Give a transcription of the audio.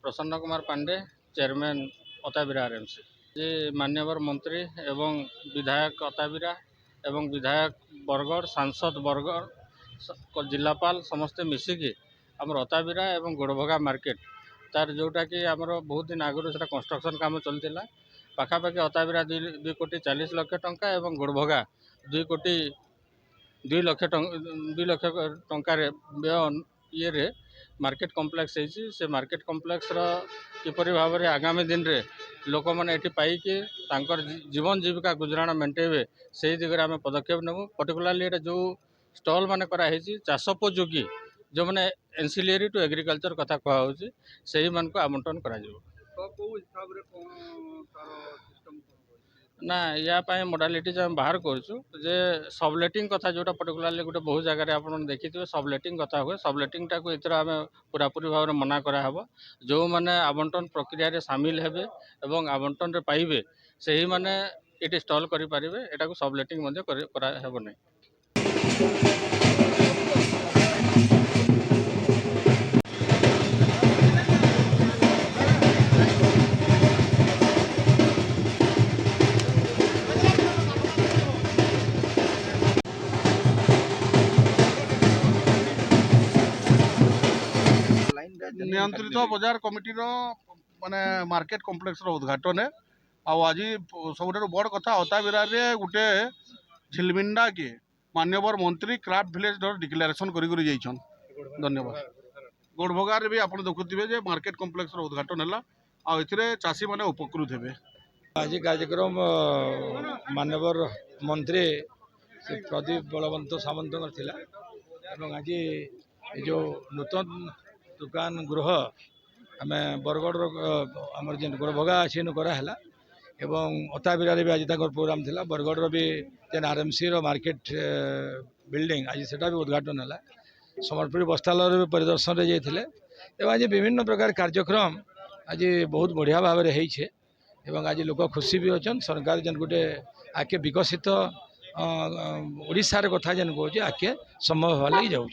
प्रसन्न Kumar Pandey, chairman Attabira RMC. जी मान्यवर मंत्री एवं विधायक अताबिरा एवं विधायक बरगढ़, सांसद बरगढ़, जिलापाल समस्ते मिसिकी आमर अताबिरा एवं गोड़भगा मार्केट तार जोटा कि आमर बहुत दिन आगु से कंस्ट्रक्शन काम चलता पाखापाखि अताबिरा 2,40,00,000 टंका एवं गोड़भगा 2,00,000 टंकार व्यय ये मार्केट कॉम्प्लेक्स से मार्केट कॉम्प्लेक्स किपरि भाव में आगामी दिन में लोक मैंने पाइकी जीवन जीविका गुजराण मेन्टेबे से दिगरे आम पदक्षेप नेबू। पर्टिकुलाली जो स्टल मान कराई चाषोपयोगी जो मैंने एनसिलियरी टू एग्रीकल्चर कथा कहुच्छी से मान को आमंत्रण करा ना या मोडालिटी आम बाहर करूँ जे सबलेटिंग कथा जोटा पर्टिकुलाली गोटे बहुत जगह आप देखिए सबलेटिंग कथा हुए सबलेटिंग टाक एथर आम पूरापूरी भाव में मना कराहब। जो मैंने आवंटन प्रक्रिया सामिल हेबे एवं आवंटन पाइबे से ही मैंने ये स्टल करें एटा को सबलेटिंग कराहेब नहीं। नियंत्रित बजार कमिटी माने मार्केट कॉम्प्लेक्स उद्घाटन है आज सब बड़ कथा अताबिरा गोटे छिलमिंडा के मान्यवर मंत्री क्राफ्ट विलेज डिक्लेरेशन कर धन्यवाद। गोड़भगार भी आप देखुए मार्केट कॉम्प्लेक्स उद्घाटन है चाषी मैंने उपकृत हे। आज कार्यक्रम मान्यवर मंत्री श्री प्रदीप बलवंत सामंत आज जो नूतन दुकान गृह आम बरगढ़ आमर जेन गोड़भगा अच्छी कराला एवं अताबिरा भी आज प्रोग्राम थिला बरगढ़ भी जेन आरएमसी मार्केट बिल्डिंग आज सेटा भी उद्घाटन है। समर्पुरी बस्तालय भी परिदर्शन रे जाइथिले एवं आज विभिन्न प्रकार कार्यक्रम आज बहुत बढ़िया भाव में होइछे एवं आज लोक खुशी भी अच्छन। सरकार जेन गोटे आके विकसित ओडिशार कथा जेन कहे आके संभव होगा लगी जाऊँ।